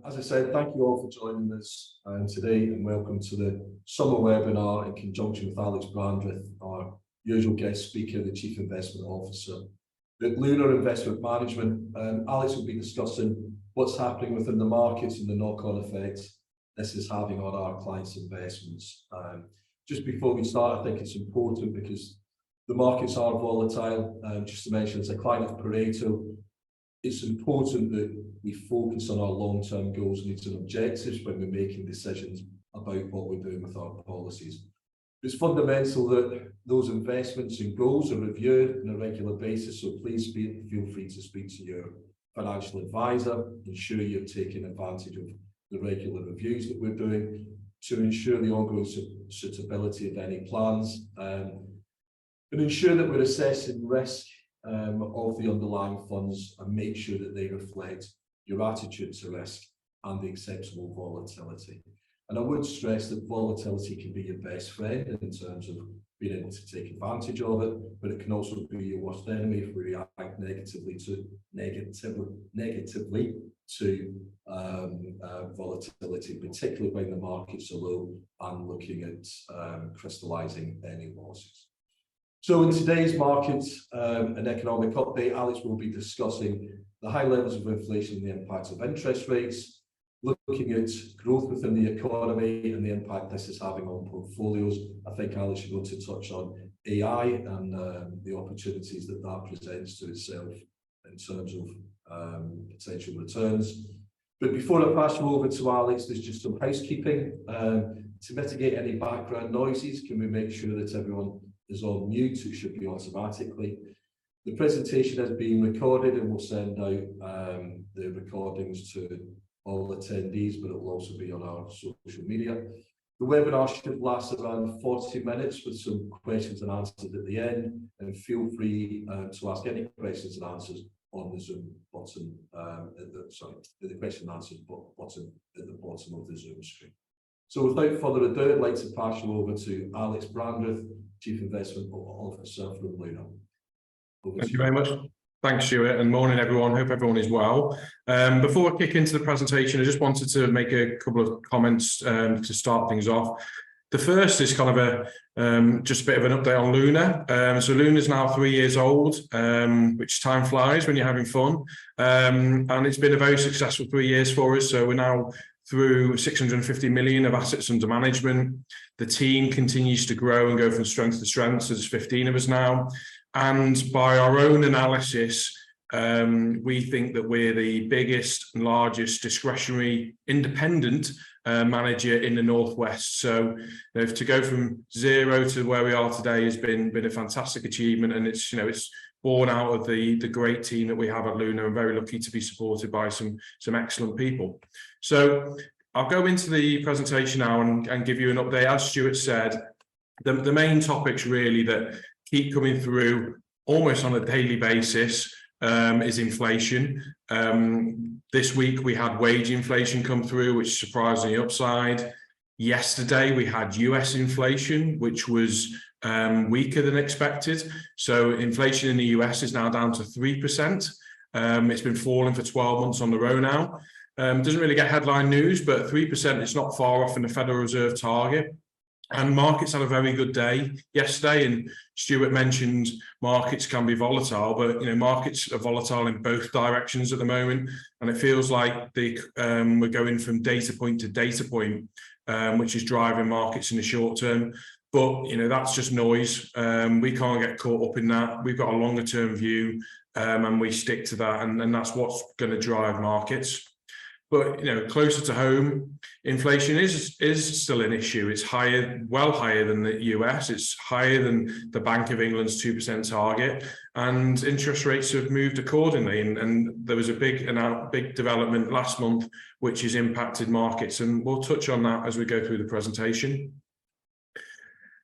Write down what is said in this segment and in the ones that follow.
As I said, thank you all for joining us today, and welcome to the summer webinar in conjunction with Alex Brandreth, our usual guest speaker, the Chief Investment Officer at Lunar Investment Management. Alex will be discussing what's happening within the markets and the knock-on effects this is having on our clients' investments. Just before we start, I think it's important because the markets are volatile. Just to mention, as a client of Pareto, it's important that we focus on our long-term goals, needs and objectives when we're making decisions about what we're doing with our policies. It's fundamental that those investments and goals are reviewed on a regular basis, so please feel free to speak to your financial advisor, ensure you're taking advantage of the regular reviews that we're doing to ensure the ongoing suitability of any plans, and ensure that we're assessing risk of the underlying funds and make sure that they reflect your attitude to risk and the acceptable volatility. And I would stress that volatility can be your best friend in terms of being able to take advantage of it, but it can also be your worst enemy if we react negatively to volatility, particularly when the markets are low and looking at crystallizing any losses. So in today's market and economic update, Alex will be discussing the high levels of inflation and the impact of interest rates, looking at growth within the economy and the impact this is having on portfolios. I think Alex is going to touch on AI and the opportunities that that presents to itself in terms of potential returns. But before I pass you over to Alex, there's just some housekeeping. To mitigate any background noises, can we make sure that everyone is on mute? It should be automatically. The presentation has been recorded and we'll send out the recordings to all attendees, but it will also be on our social media. The webinar should last around 40 minutes with some questions and answers at the end, and feel free to ask any questions and answers on the Zoom button, the question and answer button at the bottom of the Zoom screen. So without further ado, I'd like to pass you over to Alex Brandreth, Chief Investment Officer from Lunar. Thank you very much. Thanks, Stuart, and morning, everyone. Hope everyone is well. Before I kick into the presentation, I just wanted to make a couple of comments to start things off. The first is kind of just a bit of an update on Lunar. So Lunar is now 3 years old, which time flies when you're having fun. And it's been a very successful 3 years for us. So we're now through 650 million of assets under management. The team continues to grow and go from strength to strength. So there's 15 of us now. And by our own analysis, we think that we're the biggest and largest discretionary independent manager in the Northwest. So to go from zero to where we are today has been a fantastic achievement, and it's born out of the great team that we have at Lunar. I'm very lucky to be supported by some excellent people. So I'll go into the presentation now and give you an update. As Stuart said, the main topics really that keep coming through almost on a daily basis is inflation. This week we had wage inflation come through, which surprised the upside. Yesterday we had US inflation, which was weaker than expected. So inflation in the US is now down to 3%. It's been falling for 12 months on the row now. Doesn't really get headline news, but 3% is not far off from the Federal Reserve target. And markets had a very good day yesterday, and Stuart mentioned markets can be volatile, but markets are volatile in both directions at the moment, and it feels like we're going from data point to data point, which is driving markets in the short term. But that's just noise. We can't get caught up in that. We've got a longer term view, and we stick to that, and that's what's going to drive markets. But closer to home, inflation is still an issue. It's higher, well higher than the US. It's higher than the Bank of England's 2% target, and interest rates have moved accordingly. And there was a big development last month, which has impacted markets, and we'll touch on that as we go through the presentation.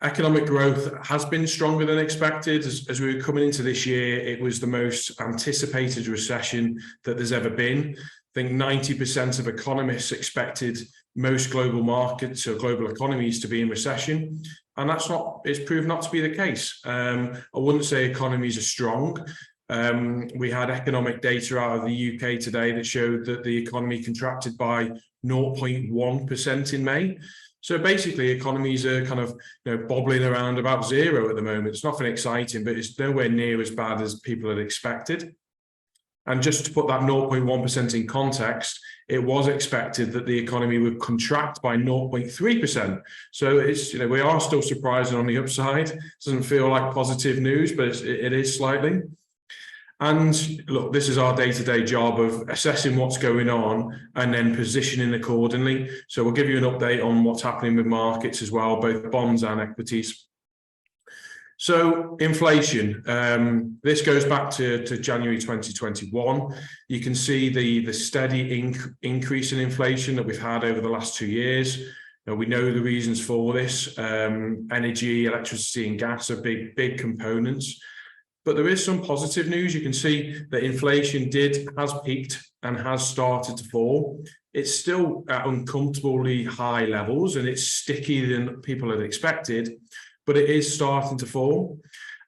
Economic growth has been stronger than expected. As we were coming into this year, it was the most anticipated recession that there's ever been. I think 90% of economists expected most global markets or global economies to be in recession, and it's proved not to be the case. I wouldn't say economies are strong, We had economic data out of the UK today that showed that the economy contracted by 0.1% in May. So basically, economies are kind of bobbling around about zero at the moment. It's nothing exciting, but it's nowhere near as bad as people had expected. And just to put that 0.1% in context, it was expected that the economy would contract by 0.3%. So it's, we are still surprising on the upside. It doesn't feel like positive news, but it is slightly. And look, this is our day-to-day job of assessing what's going on and then positioning accordingly. So we'll give you an update on what's happening with markets as well, both bonds and equities. So inflation, this goes back to January 2021. You can see the steady increase in inflation that we've had over the last 2 years. We know the reasons for this. Energy, electricity and gas are big components. But there is some positive news. You can see that inflation has peaked and has started to fall. It's still at uncomfortably high levels and it's stickier than people had expected, but it is starting to fall.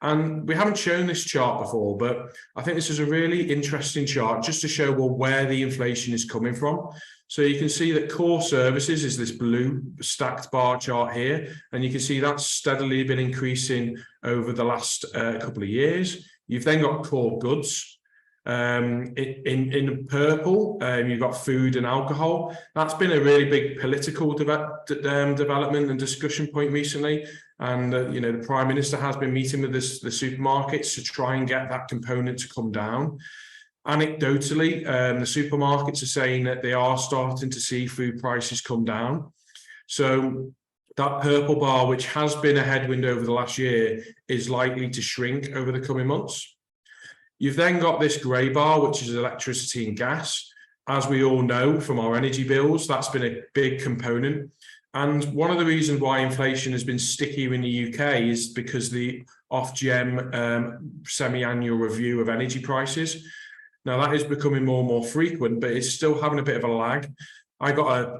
And we haven't shown this chart before, but I think this is a really interesting chart just to show where the inflation is coming from. So you can see that core services is this blue stacked bar chart here, and you can see that's steadily been increasing over the last couple of years. You've then got core goods. In purple, you've got food and alcohol. That's been a really big political development and discussion point recently. And the Prime Minister has been meeting with the supermarkets to try and get that component to come down. Anecdotally, the supermarkets are saying that they are starting to see food prices come down. So that purple bar, which has been a headwind over the last year, is likely to shrink over the coming months. You've then got this grey bar, which is electricity and gas. As we all know from our energy bills, that's been a big component. And one of the reasons why inflation has been stickier in the UK is because the Ofgem semi-annual review of energy prices. Now that is becoming more and more frequent, but it's still having a bit of a lag.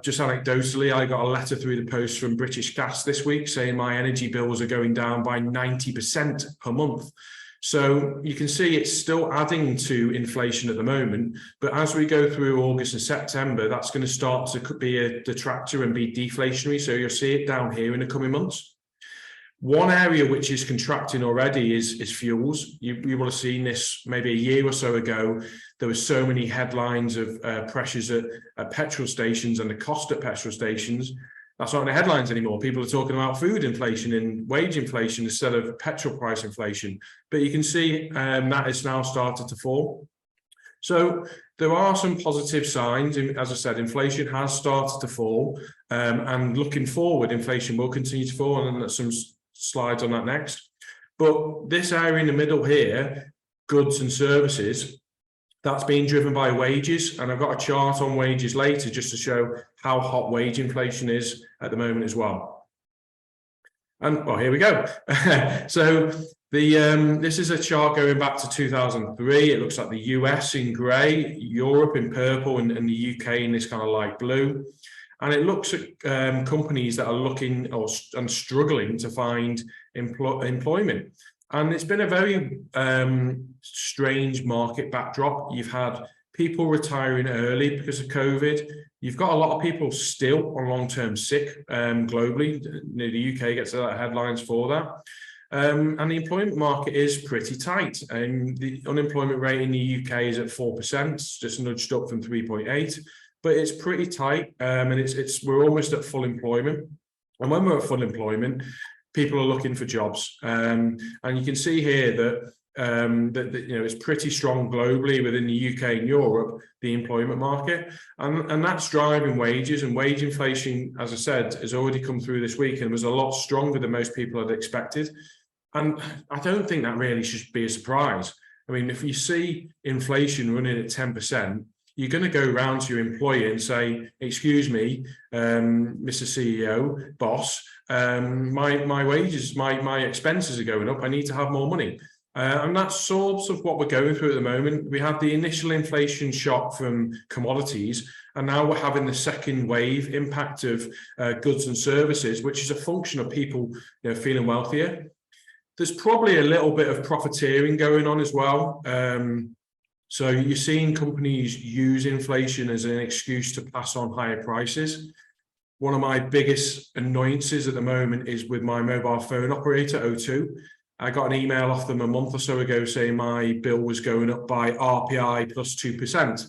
Just anecdotally, I got a letter through the post from British Gas this week saying my energy bills are going down by 90% per month. So you can see it's still adding to inflation at the moment, but as we go through August and September, that's going to start to be a detractor and be deflationary. So you'll see it down here in the coming months. One area which is contracting already is fuels. You will have seen this maybe a year or so ago. There were so many headlines of pressures at petrol stations and the cost at petrol stations. That's not in the headlines anymore. People are talking about food inflation and wage inflation instead of petrol price inflation. But you can see that has now started to fall. So there are some positive signs. As I said, inflation has started to fall. And looking forward, inflation will continue to fall. And there's some slides on that next. But this area in the middle here, goods and services, that's being driven by wages. And I've got a chart on wages later just to show how hot wage inflation is at the moment as well. And well, here we go. So this is a chart going back to 2003. It looks like the US in grey, Europe in purple, and the UK in this kind of light blue. And it looks at companies that are looking and struggling to find employment. And it's been a very strange market backdrop. You've had people retiring early because of COVID. You've got a lot of people still on long-term sick globally. The UK gets a lot of headlines for that. And the employment market is pretty tight. The unemployment rate in the UK is at 4%, just nudged up from 3.8. But it's pretty tight, and we're almost at full employment. And when we're at full employment, people are looking for jobs, and you can see here that it's pretty strong globally within the UK and Europe, the employment market, and that's driving wages. And wage inflation, as I said, has already come through this week and was a lot stronger than most people had expected. And I don't think that really should be a surprise. I mean, if you see inflation running at 10%. You're going to go around to your employer and say, excuse me, Mr. CEO, boss, my wages, my expenses are going up. I need to have more money. And that's sort of what we're going through at the moment. We had the initial inflation shock from commodities, and now we're having the second wave impact of goods and services, which is a function of people feeling wealthier. There's probably a little bit of profiteering going on as well. So you're seeing companies use inflation as an excuse to pass on higher prices. One of my biggest annoyances at the moment is with my mobile phone operator, O2. I got an email off them a month or so ago saying my bill was going up by RPI plus 2%.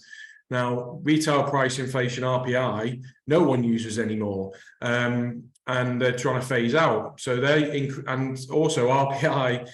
Now, retail price inflation, RPI, no one uses anymore, and they're trying to phase out. So and also RPI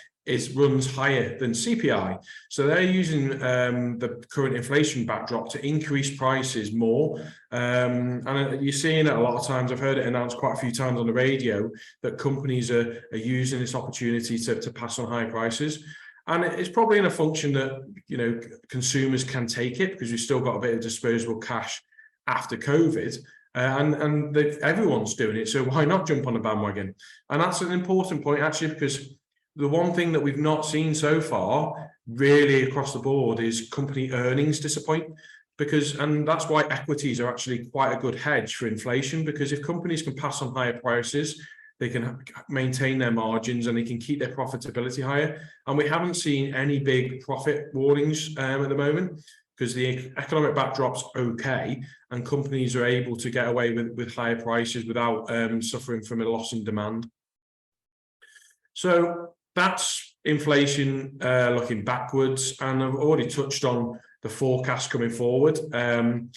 runs higher than CPI. So they're using the current inflation backdrop to increase prices more. And you're seeing it a lot of times. I've heard it announced quite a few times on the radio that companies are using this opportunity to pass on high prices. And it's probably in a function that, you know, consumers can take it because we've still got a bit of disposable cash after COVID. And everyone's doing it. So why not jump on the bandwagon? And that's an important point, actually, because the one thing that we've not seen so far really across the board is company earnings disappoint, and that's why equities are actually quite a good hedge for inflation, because if companies can pass on higher prices, they can maintain their margins and they can keep their profitability higher. And we haven't seen any big profit warnings at the moment because the economic backdrop's okay and companies are able to get away with higher prices without suffering from a loss in demand. So that's inflation looking backwards, and I've already touched on the forecast coming forward. And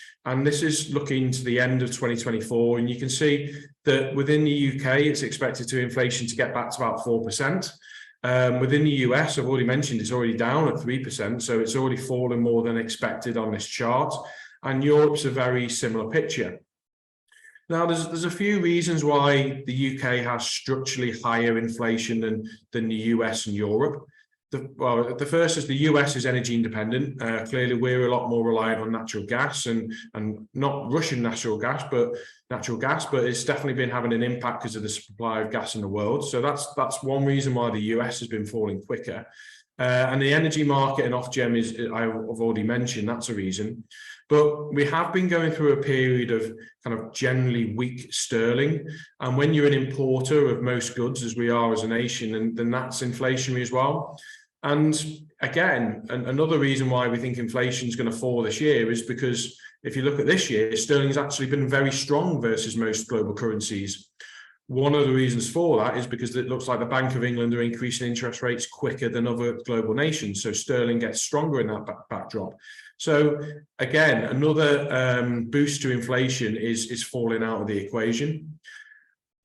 this is looking to the end of 2024, and you can see that within the UK, it's expected inflation to get back to about 4%. Within the US, I've already mentioned, it's already down at 3%, so it's already fallen more than expected on this chart. And Europe's a very similar picture. Now, there's a few reasons why the UK has structurally higher inflation than the US and Europe. The first is the US is energy independent. Clearly, we're a lot more reliant on natural gas and not Russian natural gas, but it's definitely been having an impact because of the supply of gas in the world. So that's one reason why the US has been falling quicker. And the energy market and Ofgem I've already mentioned, that's a reason. But we have been going through a period of kind of generally weak sterling. And when you're an importer of most goods, as we are as a nation, then that's inflationary as well. And again, another reason why we think inflation is going to fall this year is because if you look at this year, sterling's actually been very strong versus most global currencies. One of the reasons for that is because it looks like the Bank of England are increasing interest rates quicker than other global nations. So sterling gets stronger in that backdrop. So again, another boost to inflation is falling out of the equation.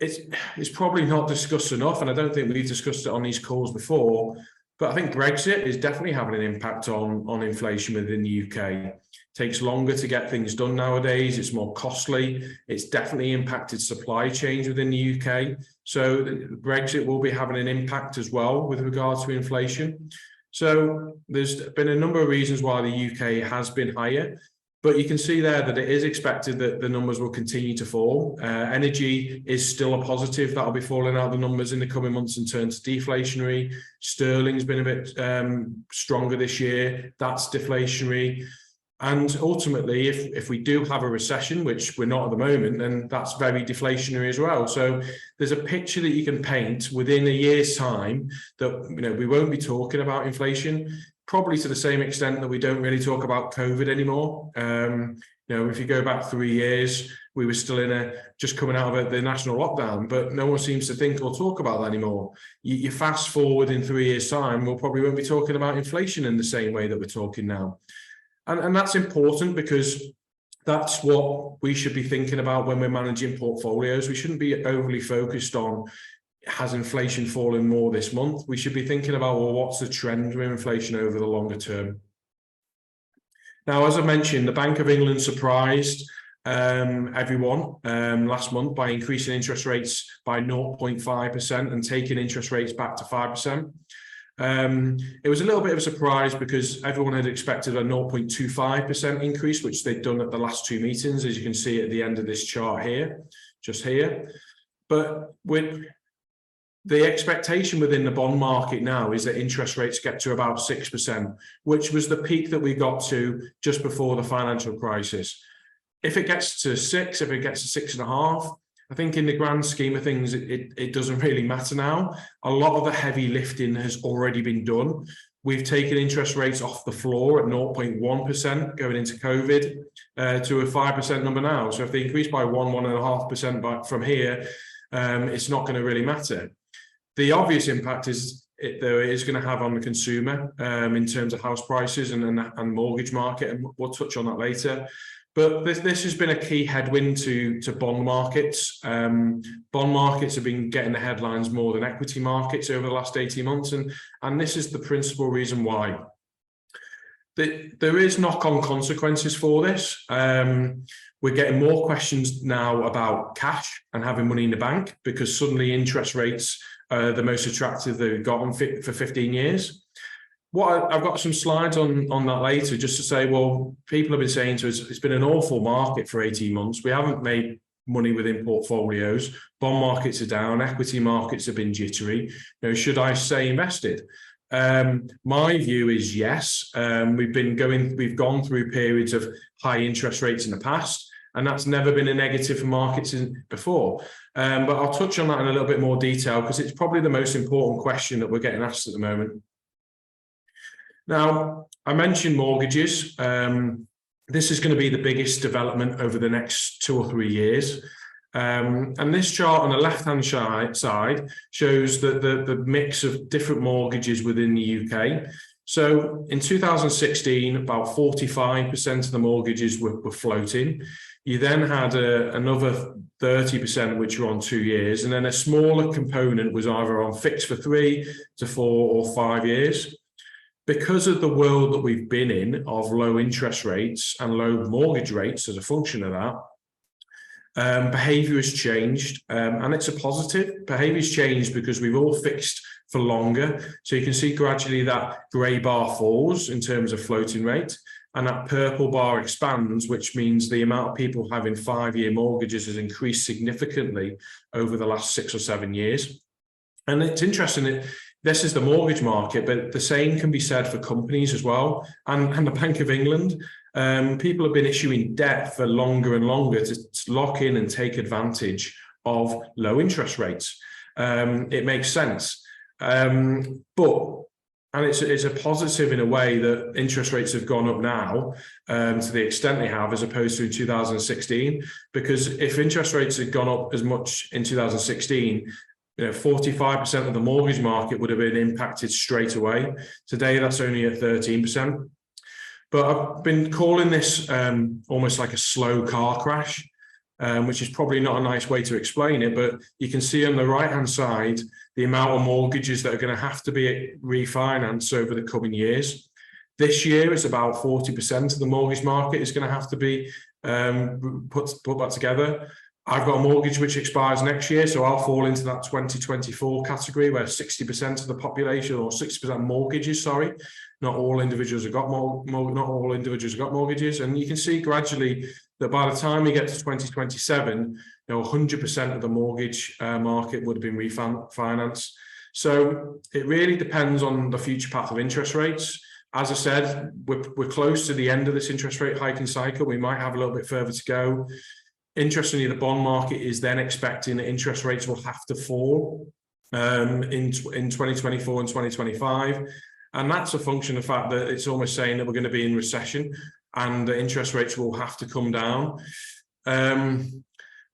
It's probably not discussed enough, and I don't think we've discussed it on these calls before, but I think Brexit is definitely having an impact on inflation within the UK. It takes longer to get things done nowadays. It's more costly. It's definitely impacted supply chains within the UK. So Brexit will be having an impact as well with regards to inflation. So there's been a number of reasons why the UK has been higher, but you can see there that it is expected that the numbers will continue to fall. Energy is still a positive. That'll be falling out the numbers in the coming months and turn to deflationary. Sterling's been a bit stronger this year. That's deflationary. And ultimately, if we do have a recession, which we're not at the moment, then that's very deflationary as well. So there's a picture that you can paint within a year's time that, you know, we won't be talking about inflation, probably to the same extent that we don't really talk about COVID anymore. You know, if you go back 3 years, we were still just coming out of the national lockdown, but no one seems to think or talk about that anymore. You fast forward in 3 years' time, we'll probably won't be talking about inflation in the same way that we're talking now. And that's important because that's what we should be thinking about when we're managing portfolios. We shouldn't be overly focused on, has inflation fallen more this month? We should be thinking about, well, what's the trend with inflation over the longer term? Now, as I mentioned, the Bank of England surprised everyone last month by increasing interest rates by 0.5% and taking interest rates back to 5%. It was a little bit of a surprise because everyone had expected a 0.25% increase, which they'd done at the last two meetings, as you can see at the end of this chart here, just here. But with the expectation within the bond market now is that interest rates get to about 6%, which was the peak that we got to just before the financial crisis. If it gets to 6, if it gets to 6.5, I think in the grand scheme of things, it doesn't really matter now. A lot of the heavy lifting has already been done. We've taken interest rates off the floor at 0.1% going into COVID to a 5% number now. So if they increase by 1.5% from here, it's not going to really matter. The obvious impact is it is going to have on the consumer in terms of house prices and mortgage market, and we'll touch on that later. But this has been a key headwind to bond markets. Bond markets have been getting the headlines more than equity markets over the last 18 months, and this is the principal reason why. There is knock-on consequences for this. We're getting more questions now about cash and having money in the bank, because suddenly interest rates are the most attractive they've gotten for 15 years. I've got some slides on that later, just to say, well, people have been saying to us, it's been an awful market for 18 months. We haven't made money within portfolios. Bond markets are down. Equity markets have been jittery. Should I stay invested? My view is yes. We've gone through periods of high interest rates in the past, and that's never been a negative for markets before. But I'll touch on that in a little bit more detail, because it's probably the most important question that we're getting asked at the moment. Now, I mentioned mortgages. This is going to be the biggest development over the next 2 or 3 years. And this chart on the left-hand side shows the mix of different mortgages within the UK. So in 2016, about 45% of the mortgages were floating. You then had another 30%, which were on 2 years, and then a smaller component was either on fixed for 3 to 4 or 5 years. Because of the world that we've been in of low interest rates and low mortgage rates as a function of that, behaviour has changed, and it's a positive. Behaviour has changed because we've all fixed for longer. So you can see gradually that grey bar falls in terms of floating rate, and that purple bar expands, which means the amount of people having 5-year mortgages has increased significantly over the last 6 or 7 years. And it's interesting, this is the mortgage market, but the same can be said for companies as well, and the Bank of England. People have been issuing debt for longer and longer to lock in and take advantage of low interest rates. It makes sense. And it's a positive in a way that interest rates have gone up now to the extent they have, as opposed to 2016, because if interest rates had gone up as much in 2016, 45% of the mortgage market would have been impacted straight away. Today, that's only at 13%. But I've been calling this almost like a slow car crash, which is probably not a nice way to explain it. But you can see on the right-hand side the amount of mortgages that are going to have to be refinanced over the coming years. This year, it's about 40% of the mortgage market is going to have to be put back together. I've got a mortgage which expires next year, so I'll fall into that 2024 category where 60% of the population, or 60% mortgages, sorry, not all individuals have got mortgages. And you can see gradually that by the time we get to 2027, 100% of the mortgage market would have been refinanced. So it really depends on the future path of interest rates. As I said, we're close to the end of this interest rate hiking cycle. We might have a little bit further to go. Interestingly, the bond market is then expecting that interest rates will have to fall in 2024 and 2025. And that's a function of the fact that it's almost saying that we're going to be in recession and the interest rates will have to come down.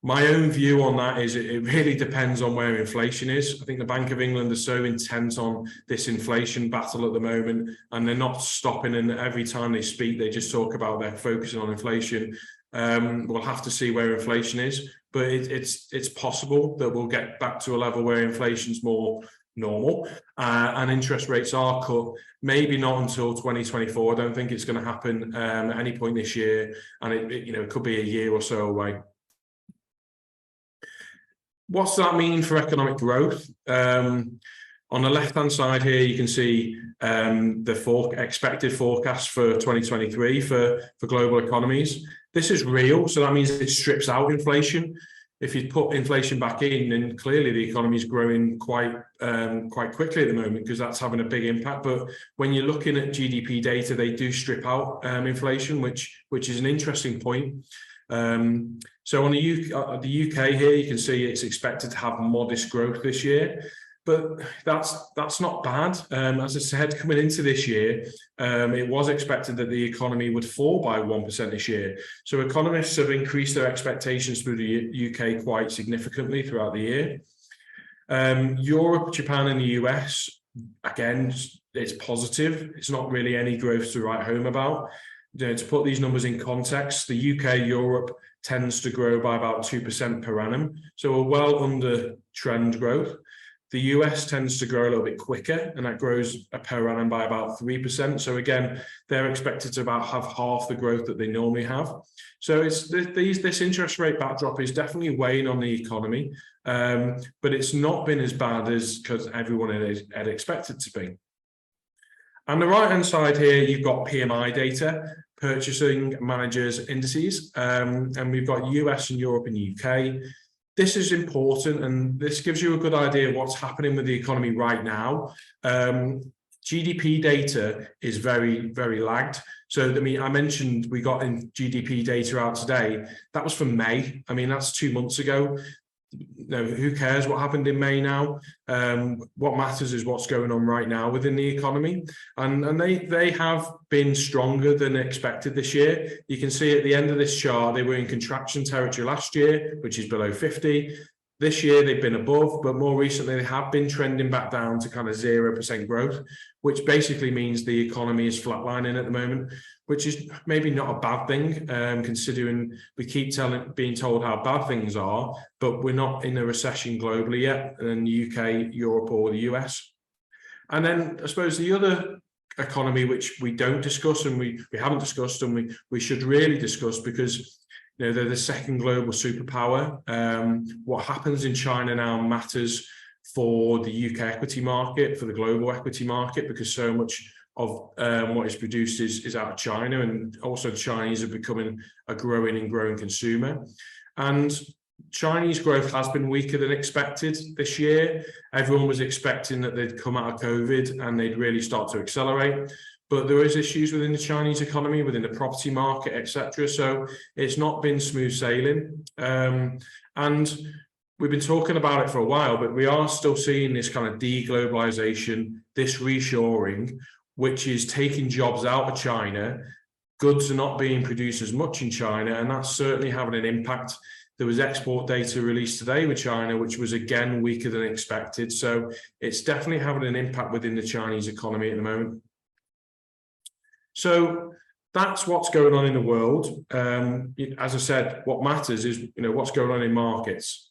My own view on that is it really depends on where inflation is. I think the Bank of England are so intent on this inflation battle at the moment, and they're not stopping. And every time they speak, they just talk about they're focusing on inflation. We'll have to see where inflation is, but it's possible that we'll get back to a level where inflation's more normal and interest rates are cut. Maybe not until 2024. I don't think it's going to happen at any point this year, and it could be a year or so away. What's that mean for economic growth? On the left-hand side here, you can see the expected forecast for 2023 for global economies. This is real, so that means it strips out inflation. If you put inflation back in, then clearly the economy is growing quite quickly at the moment, because that's having a big impact. But when you're looking at GDP data, they do strip out inflation, which is an interesting point. So on the UK here, you can see it's expected to have modest growth this year. But that's not bad. As I said, coming into this year, it was expected that the economy would fall by 1% this year. So economists have increased their expectations through the UK quite significantly throughout the year. Europe, Japan, and the US, again, it's positive. It's not really any growth to write home about. To put these numbers in context, the UK, Europe tends to grow by about 2% per annum. So we're well under trend growth. The US tends to grow a little bit quicker, and that grows per annum by about 3%. So again, they're expected to about have half the growth that they normally have. So this interest rate backdrop is definitely weighing on the economy, but it's not been as bad as because everyone had expected to be. On the right-hand side here, you've got PMI data, Purchasing Managers Indices, and we've got US and Europe and UK. This is important, and this gives you a good idea of what's happening with the economy right now. GDP data is very, very lagged. So, I mean, I mentioned we got in GDP data out today. That was from May. I mean, that's 2 months ago. No, who cares what happened in May now? What matters is what's going on right now within the economy. And they have been stronger than expected this year. You can see at the end of this chart, they were in contraction territory last year, which is below 50. This year, they've been above, but more recently, they have been trending back down to kind of 0% growth, which basically means the economy is flatlining at the moment, which is maybe not a bad thing, considering we keep being told how bad things are, but we're not in a recession globally yet, in the UK, Europe, or the US. And then I suppose the other economy, which we don't discuss and we haven't discussed and we should really discuss, because they're the second global superpower. What happens in China now matters for the UK equity market, for the global equity market, because so much of what is produced is out of China, and also the Chinese are becoming a growing consumer. And Chinese growth has been weaker than expected this year. Everyone was expecting that they'd come out of COVID and they'd really start to accelerate. But there is issues within the Chinese economy, within the property market, etc. So it's not been smooth sailing. And we've been talking about it for a while, but we are still seeing this kind of deglobalization, this reshoring, which is taking jobs out of China. Goods are not being produced as much in China, and that's certainly having an impact. There was export data released today with China, which was again weaker than expected. So it's definitely having an impact within the Chinese economy at the moment. So that's what's going on in the world. As I said, what matters is what's going on in markets.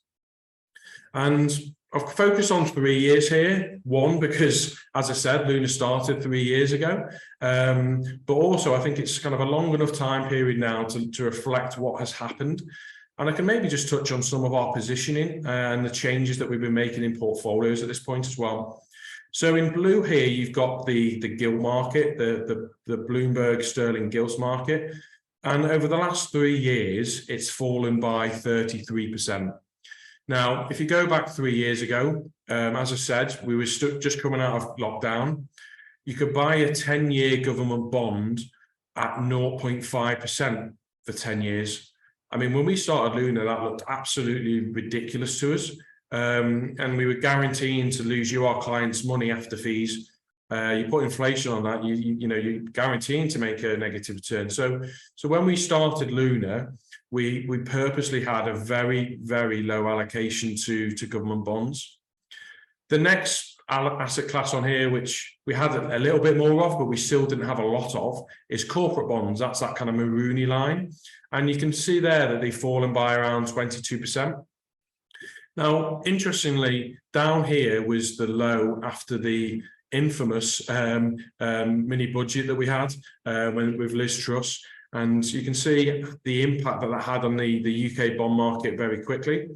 And I've focused on 3 years here. One, because as I said, Luna started 3 years ago. But also I think it's kind of a long enough time period now to reflect what has happened. And I can maybe just touch on some of our positioning and the changes that we've been making in portfolios at this point as well. So in blue here, you've got the gilt market, the Bloomberg Sterling Gilts market. And over the last 3 years, it's fallen by 33%. Now, if you go back 3 years ago, as I said, we were just coming out of lockdown. You could buy a 10-year government bond at 0.5% for 10 years. I mean, when we started Luna, that looked absolutely ridiculous to us. And we were guaranteeing to lose you, our clients, money after fees. You put inflation on that, you're guaranteeing to make a negative return. So when we started Luna, we purposely had a very, very low allocation to government bonds. The next asset class on here, which we had a little bit more of, but we still didn't have a lot of, is corporate bonds. That's that kind of maroony line. And you can see there that they've fallen by around 22%. Now, interestingly, down here was the low after the infamous mini budget that we had with Liz Truss. And you can see the impact that had on the UK bond market very quickly.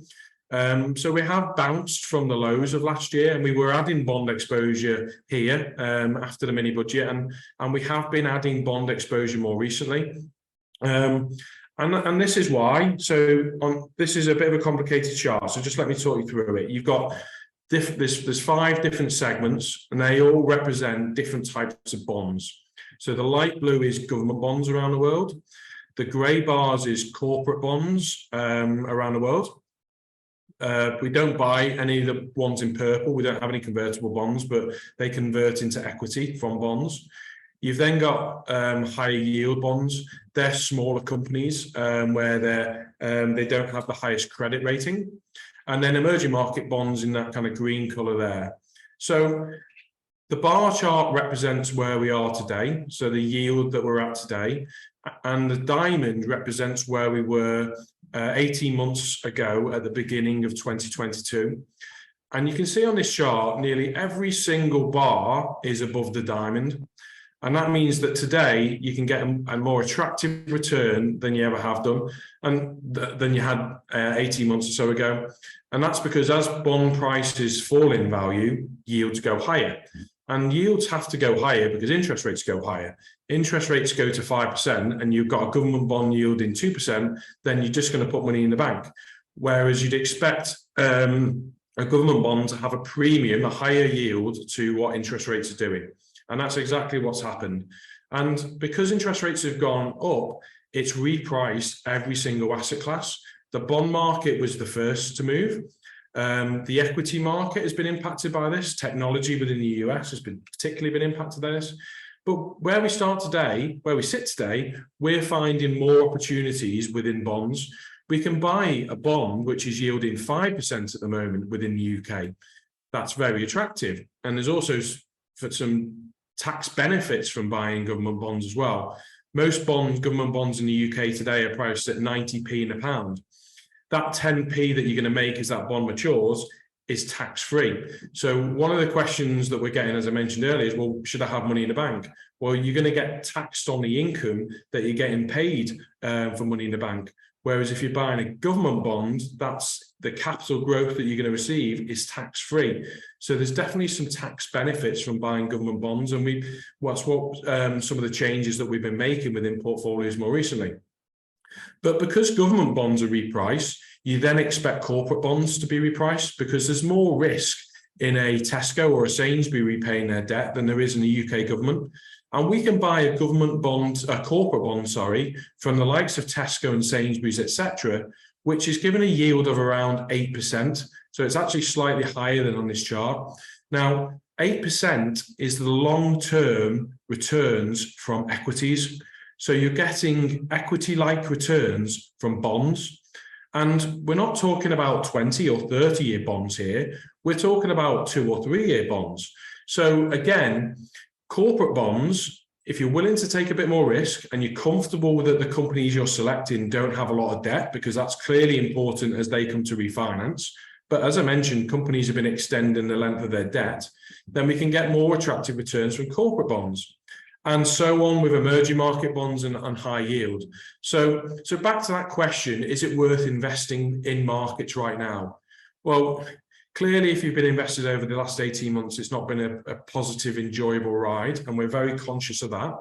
So we have bounced from the lows of last year, and we were adding bond exposure here after the mini budget, and we have been adding bond exposure more recently. And this is why. So this is a bit of a complicated chart, so just let me talk you through it. You've got there's 5 different segments, and they all represent different types of bonds. So the light blue is government bonds around the world. The grey bars is corporate bonds around the world. We don't buy any of the ones in purple. We don't have any convertible bonds, but they convert into equity from bonds. You've then got higher yield bonds. They're smaller companies where they don't have the highest credit rating. And then emerging market bonds in that kind of green colour there. So the bar chart represents where we are today, so the yield that we're at today, and the diamond represents where we were 18 months ago at the beginning of 2022. And you can see on this chart, nearly every single bar is above the diamond. And that means that today you can get a more attractive return than you ever have done, and than you had 18 months or so ago. And that's because as bond prices fall in value, yields go higher. And yields have to go higher because interest rates go higher. Interest rates go to 5% and you've got a government bond yielding 2%, then you're just going to put money in the bank. Whereas you'd expect a government bond to have a premium, a higher yield to what interest rates are doing. And that's exactly what's happened. And because interest rates have gone up, it's repriced every single asset class. The bond market was the first to move. The equity market has been impacted by this. Technology within the US has been particularly been impacted by this. But where we sit today, we're finding more opportunities within bonds. We can buy a bond which is yielding 5% at the moment within the UK. That's very attractive. And there's also some tax benefits from buying government bonds as well. Most government bonds in the UK today are priced at 90p in a pound. That 10p that you're going to make as that bond matures is tax-free. So one of the questions that we're getting, as I mentioned earlier, is, well, should I have money in the bank? Well, you're going to get taxed on the income that you're getting paid for money in the bank. Whereas if you're buying a government bond, that's the capital growth that you're going to receive is tax-free. So there's definitely some tax benefits from buying government bonds. And some of the changes that we've been making within portfolios more recently. But because government bonds are repriced, you then expect corporate bonds to be repriced because there's more risk in a Tesco or a Sainsbury repaying their debt than there is in the UK government. And we can buy a corporate bond, from the likes of Tesco and Sainsbury's, etc., which is given a yield of around 8%. So it's actually slightly higher than on this chart. Now, 8% is the long-term returns from equities. So you're getting equity-like returns from bonds. And we're not talking about 20 or 30-year bonds here. We're talking about 2 or 3 year bonds. So again, corporate bonds, if you're willing to take a bit more risk and you're comfortable that the companies you're selecting don't have a lot of debt, because that's clearly important as they come to refinance. But as I mentioned, companies have been extending the length of their debt, then we can get more attractive returns from corporate bonds. And so on with emerging market bonds and high yield. So back to that question, is it worth investing in markets right now? Well, clearly, if you've been invested over the last 18 months, it's not been a positive, enjoyable ride, and we're very conscious of that.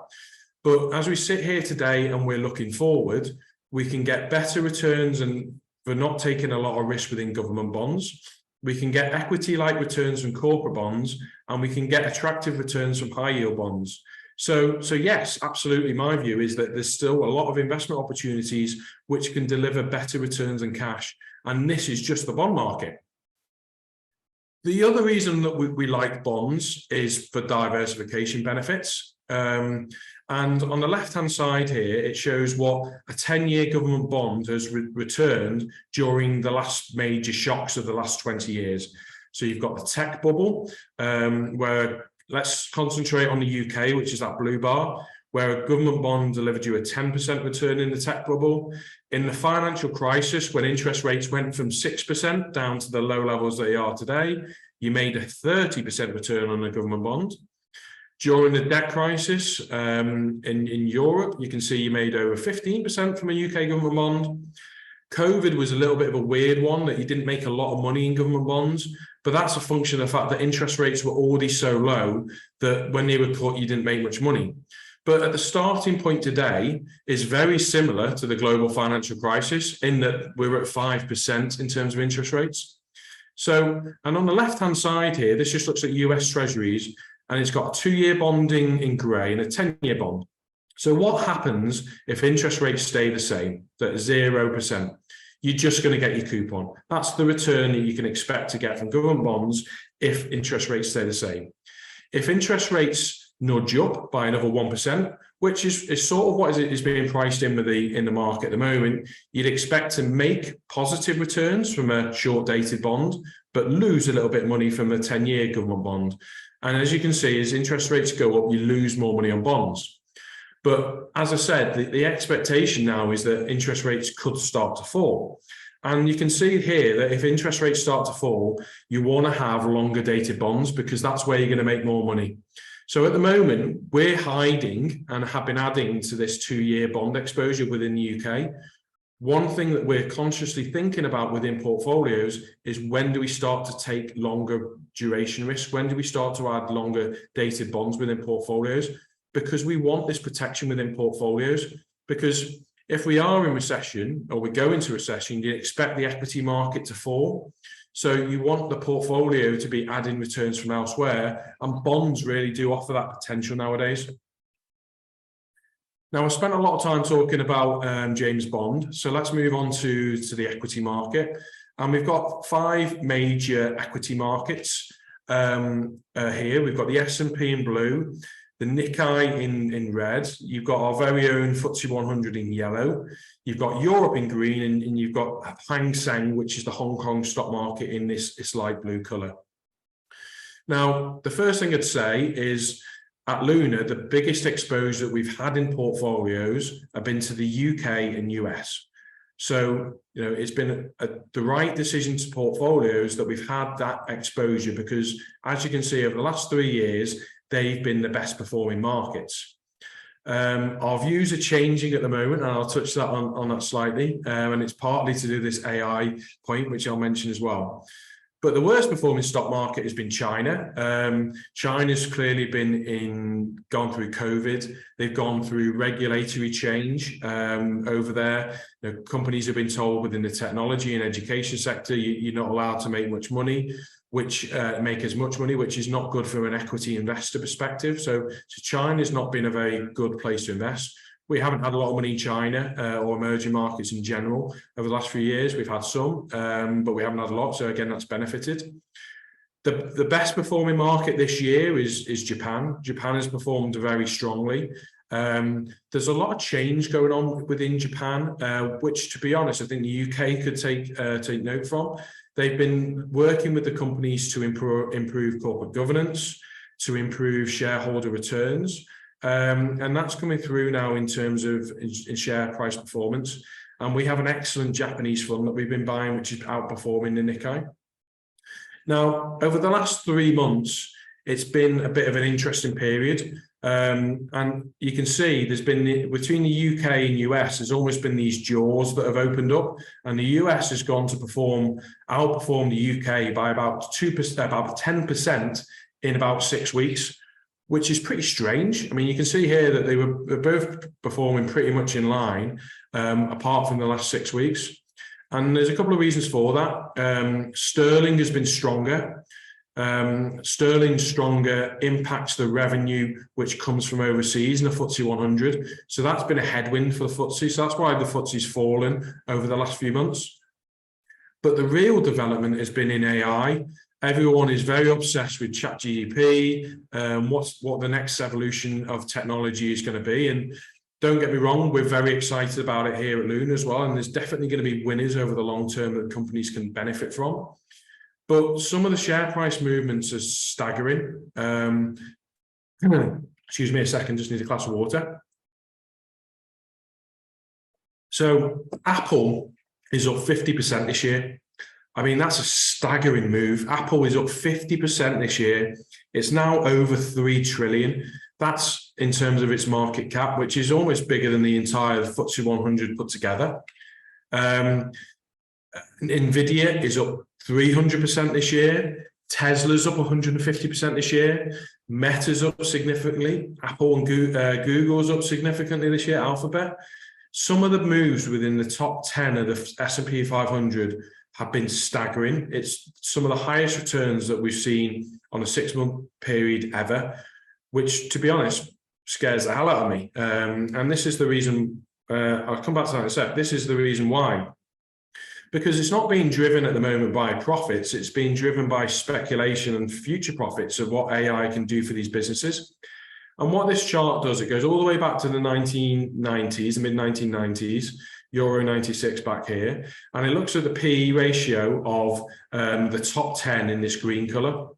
But as we sit here today and we're looking forward, we can get better returns and we're not taking a lot of risk within government bonds. We can get equity-like returns from corporate bonds, and we can get attractive returns from high yield bonds. So yes, absolutely. My view is that there's still a lot of investment opportunities which can deliver better returns and cash. And this is just the bond market. The other reason that we like bonds is for diversification benefits. And on the left-hand side here, it shows what a 10-year government bond has returned during the last major shocks of the last 20 years. So you've got the tech bubble, where let's concentrate on the UK, which is that blue bar, where a government bond delivered you a 10% return in the tech bubble. In the financial crisis, when interest rates went from 6% down to the low levels they are today, you made a 30% return on a government bond. During the debt crisis in Europe, you can see you made over 15% from a UK government bond. COVID was a little bit of a weird one, that you didn't make a lot of money in government bonds, but that's a function of the fact that interest rates were already so low that when they were cut, you didn't make much money. But at the starting point today is very similar to the global financial crisis in that we're at 5% in terms of interest rates. So, and on the left-hand side here, this just looks at US Treasuries, and it's got a 2-year bond in grey and a 10-year bond. So what happens if interest rates stay the same, at 0%? You're just going to get your coupon. That's the return that you can expect to get from government bonds if interest rates stay the same. If interest rates nudge up by another 1%, which is sort of what is being priced in the market at the moment, you'd expect to make positive returns from a short-dated bond, but lose a little bit of money from a 10-year government bond. And as you can see, as interest rates go up, you lose more money on bonds. But as I said, the expectation now is that interest rates could start to fall. And you can see here that if interest rates start to fall, you want to have longer dated bonds because that's where you're going to make more money. So at the moment, we're hiding and have been adding to this 2-year bond exposure within the UK. One thing that we're consciously thinking about within portfolios is when do we start to take longer duration risk? When do we start to add longer dated bonds within portfolios? Because we want this protection within portfolios. Because if we are in recession or we go into recession, you expect the equity market to fall. So you want the portfolio to be adding returns from elsewhere, and bonds really do offer that potential nowadays. Now, I spent a lot of time talking about James Bond, so let's move on to the equity market. And we've got 5 major equity markets here. We've got the S&P in blue, the Nikkei in red, you've got our very own FTSE 100 in yellow, you've got Europe in green, and you've got Hang Seng, which is the Hong Kong stock market in this light blue colour. Now, the first thing I'd say is at Luna, the biggest exposure that we've had in portfolios have been to the UK and US. So, you know, it's been the right decision to portfolios that we've had that exposure because, as you can see, over the last 3 years, they've been the best performing markets. Our views are changing at the moment, and I'll touch that on that slightly. And it's partly to do this AI point, which I'll mention as well. But the worst performing stock market has been China. China's clearly gone through COVID. They've gone through regulatory change over there. You know, companies have been told within the technology and education sector, you're not allowed to make much money, which make as much money, which is not good from an equity investor perspective. So China's not been a very good place to invest. We haven't had a lot of money in China or emerging markets in general over the last few years. We've had some, but we haven't had a lot. So again, that's benefited. The best performing market this year is Japan. Japan has performed very strongly. There's a lot of change going on within Japan, which, to be honest, I think the UK could take note from. They've been working with the companies to improve corporate governance, to improve shareholder returns. And that's coming through now in terms of in share price performance. And we have an excellent Japanese fund that we've been buying, which is outperforming the Nikkei. Now, over the last 3 months, it's been a bit of an interesting period. And you can see there's been, between the UK and US, there's almost been these jaws that have opened up. And the US has gone to outperform the UK by about 2%, about 10% in about 6 weeks, which is pretty strange. I mean, you can see here that they're both performing pretty much in line, apart from the last 6 weeks. And there's a couple of reasons for that. Sterling has been stronger. Sterling stronger impacts the revenue which comes from overseas in the FTSE 100. So that's been a headwind for the FTSE. So that's why the FTSE's fallen over the last few months. But the real development has been in AI. Everyone is very obsessed with ChatGPT, what the next evolution of technology is going to be. And don't get me wrong, we're very excited about it here at Luna as well. And there's definitely going to be winners over the long term that companies can benefit from. But some of the share price movements are staggering. Excuse me a second, just need a glass of water. So Apple is up 50% this year. I mean, that's a staggering move. Apple is up 50% this year. It's now over 3 trillion. That's in terms of its market cap, which is almost bigger than the entire FTSE 100 put together. Nvidia is up 300% this year. Tesla's up 150% this year. Meta's up significantly. Apple and Google's up significantly this year, Alphabet. Some of the moves within the top 10 of the S&P 500 have been staggering. It's some of the highest returns that we've seen on a 6-month period ever, which, to be honest, scares the hell out of me. And this is the reason, I'll come back to that in a sec. This is the reason why. Because it's not being driven at the moment by profits, it's being driven by speculation and future profits of what AI can do for these businesses. And what this chart does, it goes all the way back to the 1990s, the mid-1990s, Euro 96 back here, and it looks at the PE ratio of the top 10 in this green colour.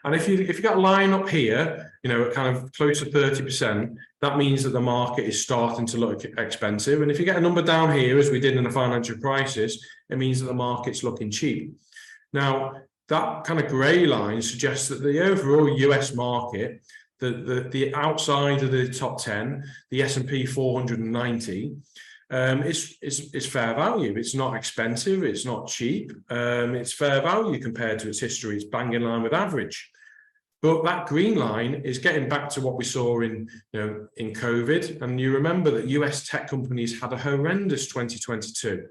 And if you got a line up here, you know, kind of close to 30%, that means that the market is starting to look expensive. And if you get a number down here, as we did in the financial crisis, it means that the market's looking cheap. Now, that kind of grey line suggests that the overall US market, the outside of the top 10, the S&P 490, is fair value. It's not expensive. It's not cheap. It's fair value compared to its history. It's bang in line with average. But that green line is getting back to what we saw in COVID. And you remember that US tech companies had a horrendous 2022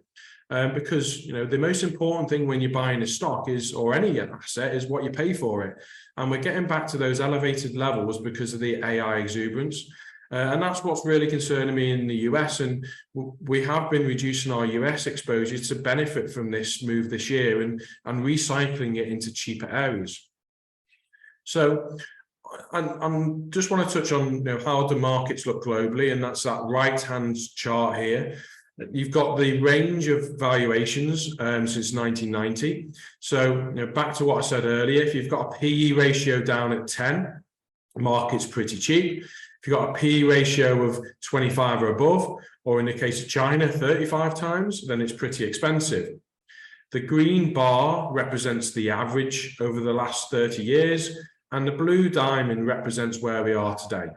because the most important thing when you're buying a stock is, or any asset, is what you pay for it. And we're getting back to those elevated levels because of the AI exuberance. And that's what's really concerning me in the US. And we have been reducing our US exposure to benefit from this move this year and recycling it into cheaper areas. So I just want to touch on how the markets look globally, and that's that right-hand chart here. You've got the range of valuations since 1990. So back to what I said earlier, if you've got a PE ratio down at 10, the market's pretty cheap. If you've got a PE ratio of 25 or above, or in the case of China, 35 times, then it's pretty expensive. The green bar represents the average over the last 30 years, and the blue diamond represents where we are today.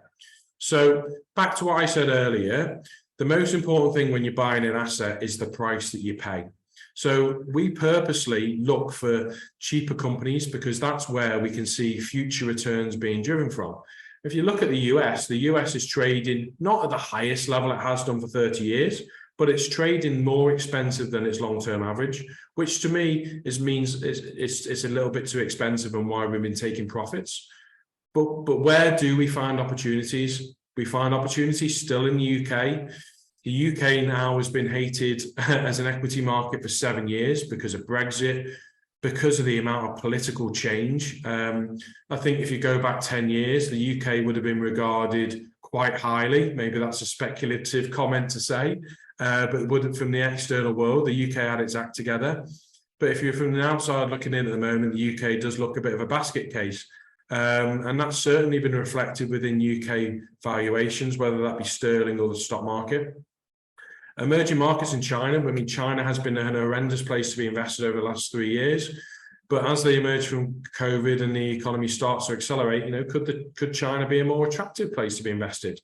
So back to what I said earlier, the most important thing when you're buying an asset is the price that you pay. So we purposely look for cheaper companies because that's where we can see future returns being driven from. If you look at the US is trading not at the highest level it has done for 30 years, but it's trading more expensive than its long-term average, which to me means it's a little bit too expensive and why we've been taking profits. But where do we find opportunities? We find opportunities still in the UK. The UK now has been hated as an equity market for 7 years because of Brexit, because of the amount of political change. I think if you go back 10 years, the UK would have been regarded quite highly. Maybe that's a speculative comment to say, but wouldn't from the external world. The UK had its act together. But if you're from the outside looking in at the moment, the UK does look a bit of a basket case. And that's certainly been reflected within UK valuations, whether that be sterling or the stock market. Emerging markets in China, I mean, China has been an horrendous place to be invested over the last 3 years. But as they emerge from COVID and the economy starts to accelerate, could China be a more attractive place to be invested?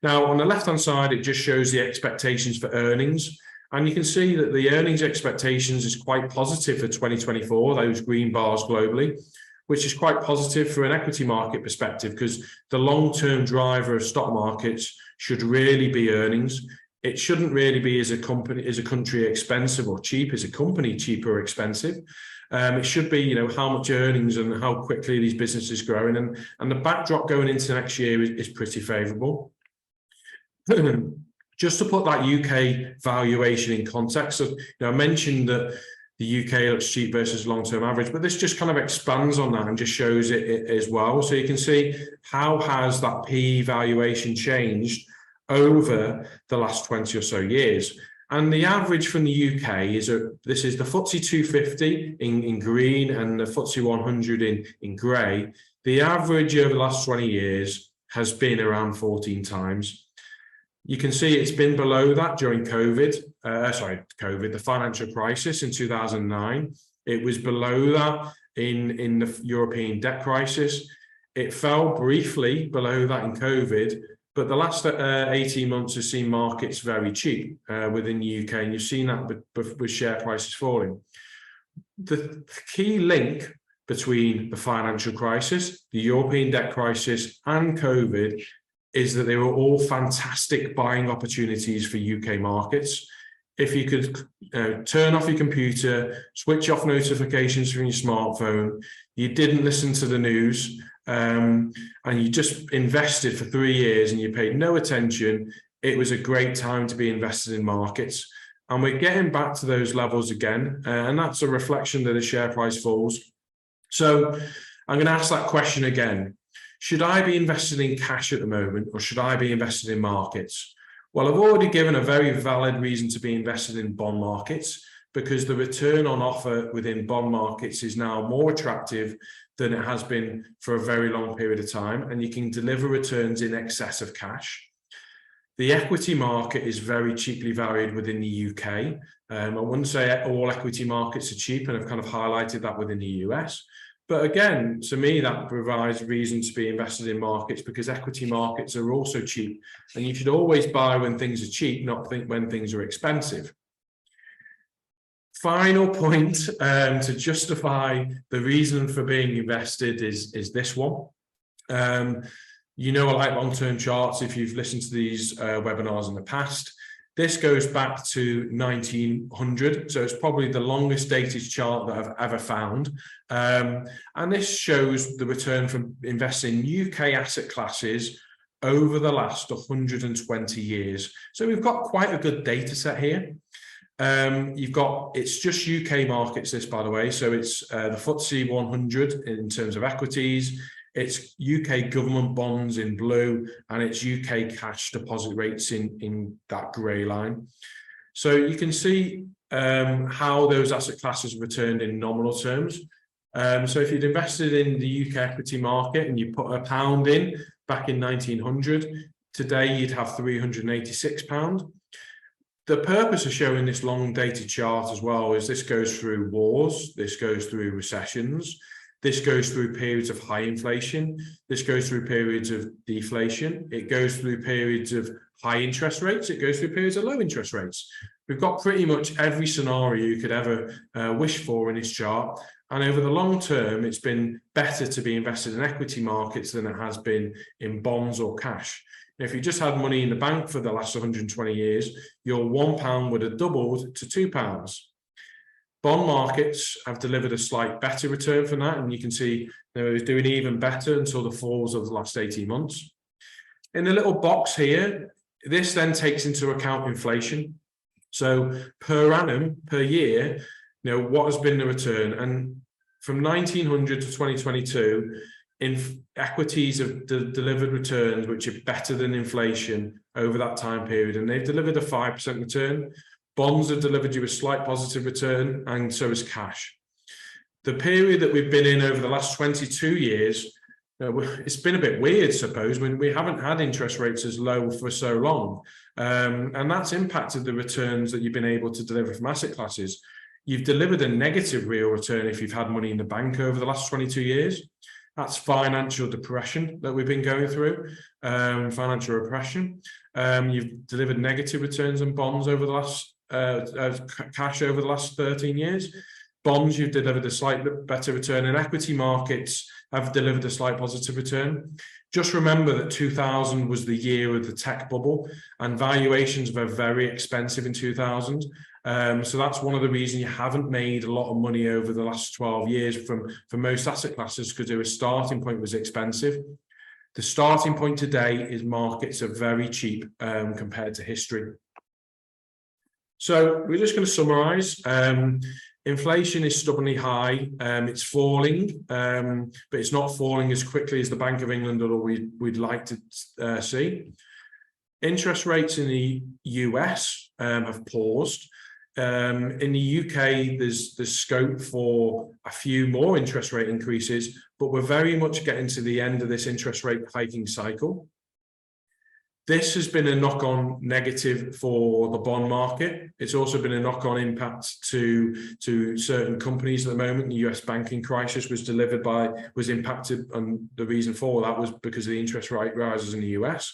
Now, on the left-hand side, it just shows the expectations for earnings. And you can see that the earnings expectations is quite positive for 2024, those green bars globally, which is quite positive for an equity market perspective because the long-term driver of stock markets should really be earnings. It shouldn't really be as a country expensive or cheap, as a company cheap or expensive. It should be, how much earnings and how quickly these businesses growing, and the backdrop going into next year is pretty favourable. Just to put that UK valuation in context, so, I mentioned that the UK looks cheap versus long-term average, but this just kind of expands on that and just shows it as well. So you can see how has that PE valuation changed over the last 20 or so years. And the average from the UK this is the FTSE 250 in green and the FTSE 100 in grey. The average over the last 20 years has been around 14 times. You can see it's been below that during the financial crisis in 2009. It was below that in the European debt crisis. It fell briefly below that in COVID, but the last 18 months has seen markets very cheap within the UK, and you've seen that with share prices falling. The key link between the financial crisis, the European debt crisis, and COVID is that they were all fantastic buying opportunities for UK markets. If you could turn off your computer, switch off notifications from your smartphone, you didn't listen to the news, and you just invested for 3 years and you paid no attention, it was a great time to be invested in markets. And we're getting back to those levels again, and that's a reflection that the share price falls. So I'm going to ask that question again. Should I be invested in cash at the moment, or should I be invested in markets? Well, I've already given a very valid reason to be invested in bond markets, because the return on offer within bond markets is now more attractive than it has been for a very long period of time, and you can deliver returns in excess of cash. The equity market is very cheaply valued within the UK. I wouldn't say all equity markets are cheap, and I've kind of highlighted that within the US. But again, to me, that provides reason to be invested in markets, because equity markets are also cheap. And you should always buy when things are cheap, not think when things are expensive. Final point to justify the reason for being invested is this one. You know, I like long-term charts if you've listened to these webinars in the past. This goes back to 1900, so it's probably the longest dated chart that I've ever found. And this shows the return from investing in UK asset classes over the last 120 years. So we've got quite a good data set here. It's just UK markets, this, by the way. So it's the FTSE 100 in terms of equities. It's UK government bonds in blue, and it's UK cash deposit rates in that grey line. So you can see how those asset classes returned in nominal terms. So if you'd invested in the UK equity market and you put £1 in back in 1900, today you'd have £386. The purpose of showing this long dated chart as well is this goes through wars, this goes through recessions, this goes through periods of high inflation. This goes through periods of deflation. It goes through periods of high interest rates. It goes through periods of low interest rates. We've got pretty much every scenario you could ever wish for in this chart. And over the long term, it's been better to be invested in equity markets than it has been in bonds or cash. If you just had money in the bank for the last 120 years, your £1 would have doubled to £2. Bond markets have delivered a slight better return from that, and you can see it was doing even better until the falls of the last 18 months. In the little box here, this then takes into account inflation. So per annum, per year, what has been the return? And from 1900 to 2022, equities have delivered returns which are better than inflation over that time period, and they've delivered a 5% return. Bonds have delivered you a slight positive return, and so has cash. The period that we've been in over the last 22 years, it's been a bit weird, suppose, when we haven't had interest rates as low for so long. And that's impacted the returns that you've been able to deliver from asset classes. You've delivered a negative real return if you've had money in the bank over the last 22 years. That's financial depression that we've been going through, financial repression. You've delivered negative returns on bonds over the last cash over the last 13 years. Bonds, you've delivered a slightly better return, and equity markets have delivered a slight positive return. Just remember that 2000 was the year of the tech bubble, and valuations were very expensive in 2000. So that's one of the reasons you haven't made a lot of money over the last 12 years from most asset classes, because their starting point was expensive. The starting point today is markets are very cheap compared to history. So we're just going to summarize. Inflation is stubbornly high. It's falling, but it's not falling as quickly as the Bank of England or we'd like to see. Interest rates in the US have paused. In the UK, there's scope for a few more interest rate increases, but we're very much getting to the end of this interest rate hiking cycle. This has been a knock-on negative for the bond market. It's also been a knock-on impact to certain companies at the moment. The US banking crisis was impacted, and the reason for that was because of the interest rate rises in the US.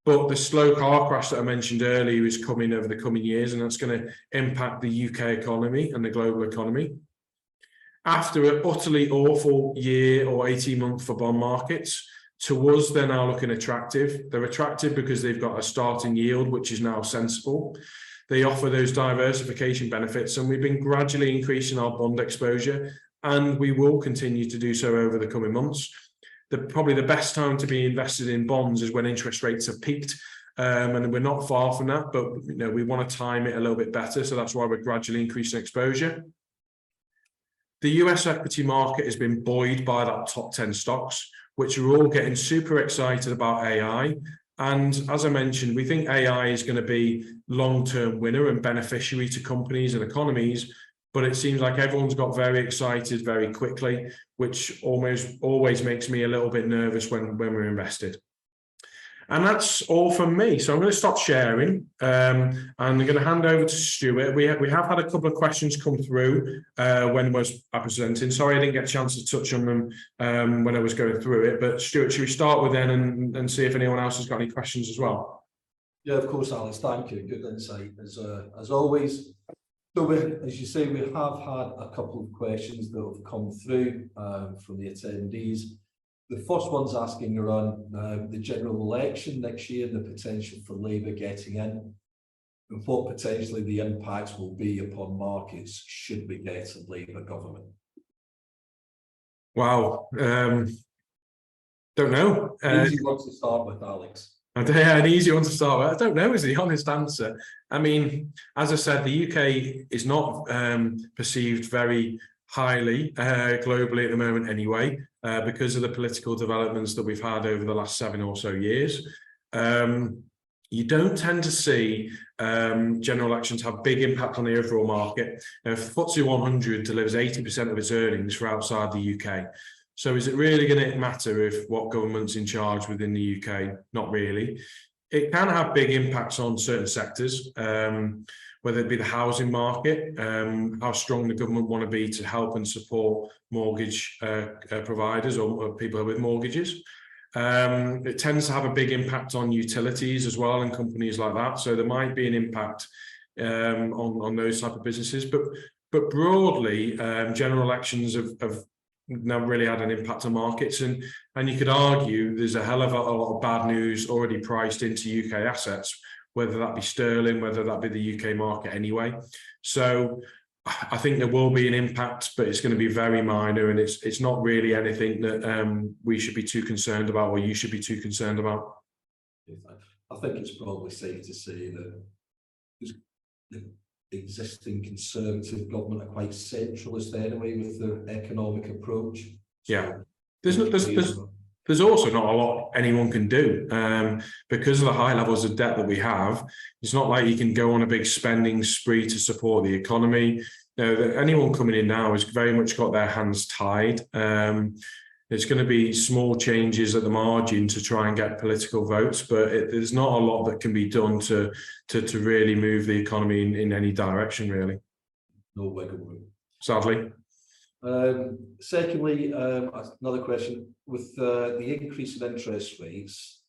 But the slow car crash that I mentioned earlier is coming over the coming years, and that's going to impact the UK economy and the global economy. After an utterly awful year or 18 months for bond markets, to us, they're now looking attractive. They're attractive because they've got a starting yield, which is now sensible. They offer those diversification benefits, and we've been gradually increasing our bond exposure, and we will continue to do so over the coming months. probably the best time to be invested in bonds is when interest rates have peaked. And we're not far from that, but we want to time it a little bit better. So that's why we're gradually increasing exposure. The US equity market has been buoyed by that top 10 stocks, which are all getting super excited about AI. And as I mentioned, we think AI is going to be long-term winner and beneficiary to companies and economies. But it seems like everyone's got very excited very quickly, which almost always makes me a little bit nervous when we're invested. And that's all from me. So I'm going to stop sharing and I'm going to hand over to Stuart. We have had a couple of questions come through when I was presenting. Sorry, I didn't get a chance to touch on them when I was going through it. But Stuart, should we start with them and see if anyone else has got any questions as well? Yeah, of course, Alex. Thank you. Good insight as always. So, as you say, we have had a couple of questions that have come through from the attendees. The first one's asking around the general election next year and the potential for Labour getting in, and what potentially the impacts will be upon markets should we get a Labour government. Wow. Don't know. Easy one to start with, Alex. Yeah, an easy one to start with. I don't know is the honest answer. I mean, as I said, the UK is not perceived very highly globally at the moment anyway, because of the political developments that we've had over the last 7 or so years. You don't tend to see general elections have big impact on the overall market. FTSE 100 delivers 80% of its earnings for outside the UK. So is it really going to matter if what government's in charge within the UK? Not really. It can have big impacts on certain sectors, whether it be the housing market, how strong the government want to be to help and support mortgage providers or people with mortgages. It tends to have a big impact on utilities as well and companies like that. So there might be an impact on those type of businesses. But broadly, general elections have never really had an impact on markets, and you could argue there's a hell of a lot of bad news already priced into UK assets, whether that be sterling, whether that be the UK market anyway. So I think there will be an impact, but it's going to be very minor, and it's not really anything that we should be too concerned about, or you should be too concerned about. I think it's probably safe to say that the existing Conservative government are quite centralist anyway with their economic approach. Yeah, there's also not a lot anyone can do because of the high levels of debt that we have. It's not like you can go on a big spending spree to support the economy. Anyone coming in now has very much got their hands tied. It's going to be small changes at the margin to try and get political votes, but there's not a lot that can be done to really move the economy in any direction, really. No wiggle room. Sadly. Secondly, another question. With the increase in interest rates,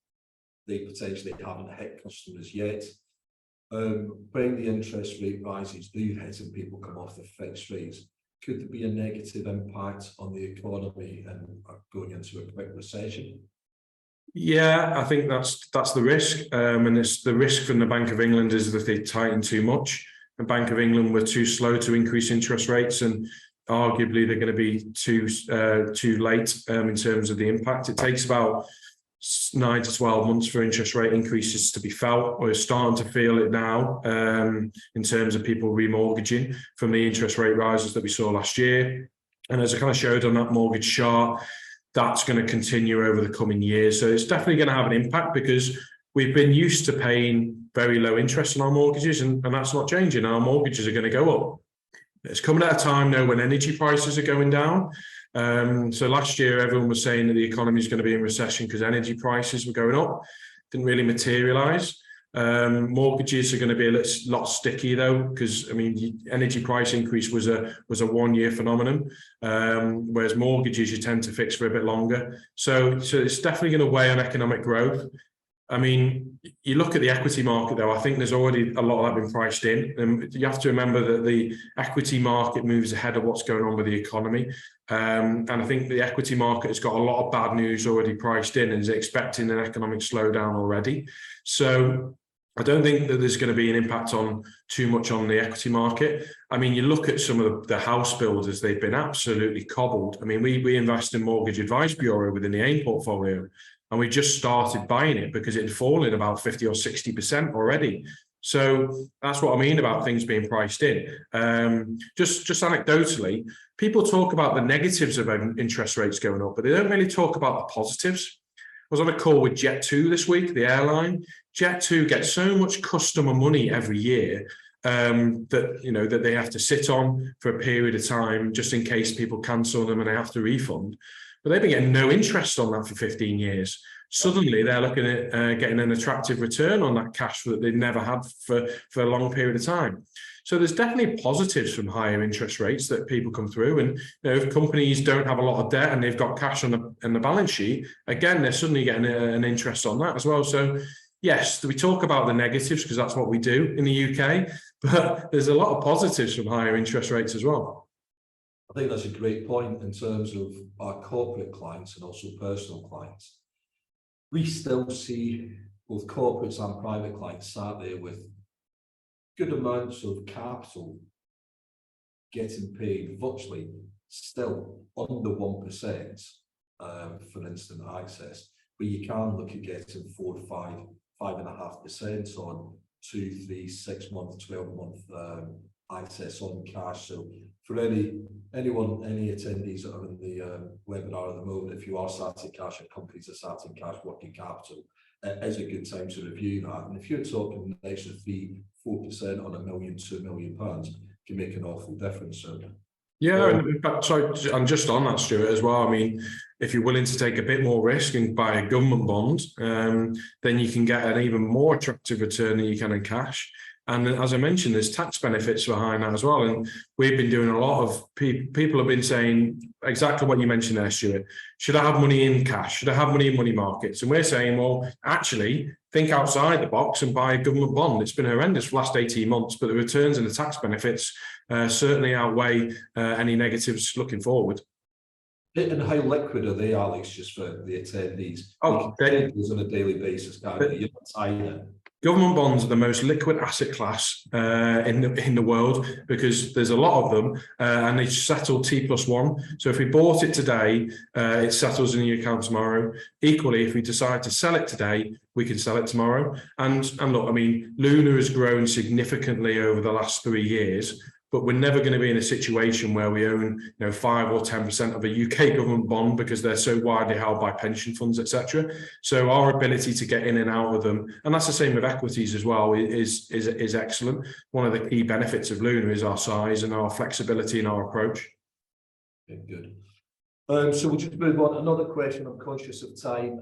they potentially haven't hit customers yet. When the interest rate rises do hit and people come off the fixed rates, could there be a negative impact on the economy and going into a quick recession? Yeah, I think that's the risk, and it's the risk from the Bank of England is that they tighten too much. The Bank of England were too slow to increase interest rates, and arguably they're going to be too late in terms of the impact. It takes about 9 to 12 months for interest rate increases to be felt. We're starting to feel it now in terms of people remortgaging from the interest rate rises that we saw last year. And as I kind of showed on that mortgage chart, that's going to continue over the coming years. So it's definitely going to have an impact because we've been used to paying very low interest on our mortgages, and that's not changing. Our mortgages are going to go up. It's coming at a time now when energy prices are going down. So last year, everyone was saying that the economy is going to be in recession because energy prices were going up. Didn't really materialize. Mortgages are going to be a lot sticky though, because I mean, the energy price increase was a 1-year phenomenon, whereas mortgages you tend to fix for a bit longer. So it's definitely going to weigh on economic growth. I mean, you look at the equity market though, I think there's already a lot of that been priced in. And you have to remember that the equity market moves ahead of what's going on with the economy. And I think the equity market has got a lot of bad news already priced in and is expecting an economic slowdown already. So I don't think that there's going to be an impact on too much on the equity market. I mean, you look at some of the house builders, they've been absolutely cobbled. I mean, we invest in Mortgage Advice Bureau within the AIM portfolio, and we just started buying it because it had fallen about 50 or 60% already. So that's what I mean about things being priced in. Just anecdotally, people talk about the negatives of interest rates going up, but they don't really talk about the positives. I was on a call with Jet2 this week, the airline. Jet2 gets so much customer money every year that they have to sit on for a period of time just in case people cancel them and they have to refund. But they've been getting no interest on that for 15 years. Suddenly, they're looking at getting an attractive return on that cash that they've never had for a long period of time. So there's definitely positives from higher interest rates that people come through. And if companies don't have a lot of debt and they've got cash on the balance sheet, again, they're suddenly getting an interest on that as well. So yes, we talk about the negatives because that's what we do in the UK, but there's a lot of positives from higher interest rates as well. I think that's a great point in terms of our corporate clients and also personal clients. We still see both corporates and private clients sat there with good amounts of capital getting paid virtually still under 1% for instant access, but you can look at getting 4 to 5.5% on 2, 3, 6 month, 12-month access on cash. So for any attendees that are in the webinar at the moment, if you are sat in cash and companies are sat in cash working capital, it is a good time to review that. And if you're talking an extra 3-4% on £1 million, £2 million, can make an awful difference. So, yeah, and in fact, sorry, and just on that, Stuart, as well, I mean, if you're willing to take a bit more risk and buy a government bond, then you can get an even more attractive return than you can in cash. And as I mentioned, there's tax benefits behind that as well. And we've been doing a lot of people have been saying exactly what you mentioned there, Stuart. Should I have money in cash? Should I have money in money markets? And we're saying, well, actually, think outside the box and buy a government bond. It's been horrendous for the last 18 months, but the returns and the tax benefits certainly outweigh any negatives looking forward. And how liquid are they, Alex, just for the attendees? Oh, they on a daily basis, you're not tied. Government bonds are the most liquid asset class in the world because there's a lot of them and they settle T+1. So if we bought it today, it settles in your account tomorrow. Equally, if we decide to sell it today, we can sell it tomorrow. And look, I mean, Luna has grown significantly over the last 3 years, but we're never going to be in a situation where we own 5 or 10% of a UK government bond because they're so widely held by pension funds, etc. So our ability to get in and out of them, and that's the same with equities as well, is excellent. One of the key benefits of Luna is our size and our flexibility in our approach. Okay, good. So we'll just move on. Another question, I'm conscious of time.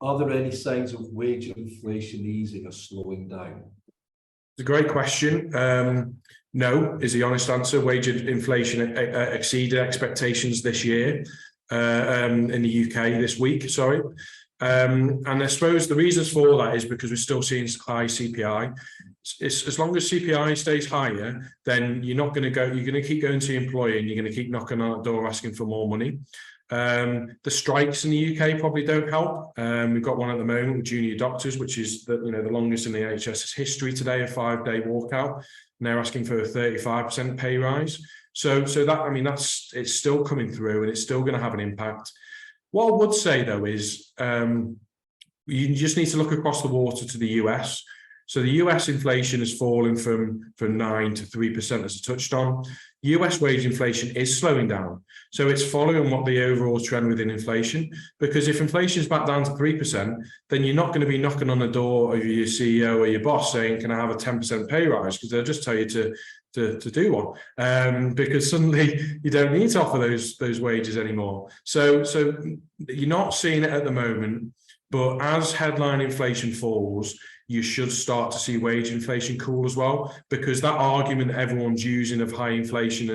Are there any signs of wage inflation easing or slowing down? It's a great question. No, is the honest answer. Wage inflation exceeded expectations this year in the UK this week, sorry. And I suppose the reasons for that is because we're still seeing high CPI. As long as CPI stays higher, then you're going to keep going to your employer and you're going to keep knocking on the door asking for more money. The strikes in the UK probably don't help. We've got one at the moment with junior doctors, which is the longest in the NHS's history today, a 5-day walkout. And they're asking for a 35% pay rise. So that, I mean, it's still coming through and it's still going to have an impact. What I would say though is you just need to look across the water to the US. So the US inflation has fallen from 9 to 3%, as I touched on. US wage inflation is slowing down. So it's following what the overall trend within inflation, because if inflation is back down to 3%, then you're not going to be knocking on the door of your CEO or your boss saying, can I have a 10% pay rise? Because they'll just tell you to do one, because suddenly you don't need to offer those wages anymore. So you're not seeing it at the moment, but as headline inflation falls, you should start to see wage inflation cool as well, because that argument that everyone's using of high inflation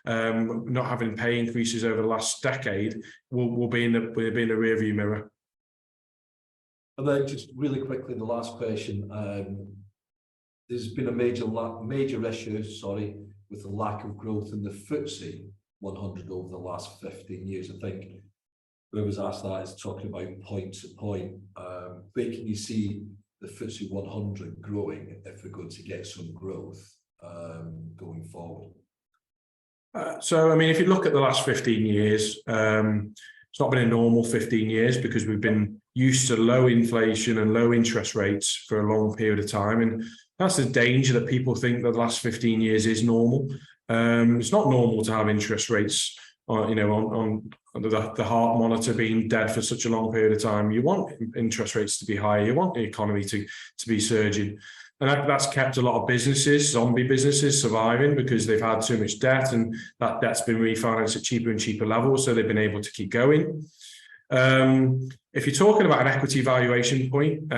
and not having pay increases over the last decade will be in the rearview mirror. And then just really quickly, the last question. There's been a major issue, with the lack of growth in the FTSE 100 over the last 15 years. I think whoever's asked that is talking about point to point. Where can you see the FTSE 100 growing if we're going to get some growth going forward? So, I mean, if you look at the last 15 years, it's not been a normal 15 years because we've been used to low inflation and low interest rates for a long period of time. And that's the danger, that people think that the last 15 years is normal. It's not normal to have interest rates, on the heart monitor being dead for such a long period of time. You want interest rates to be higher. You want the economy to be surging. And that's kept a lot of businesses, zombie businesses, surviving because they've had too much debt, and that debt's been refinanced at cheaper and cheaper levels, so they've been able to keep going. If you're talking about an equity valuation point,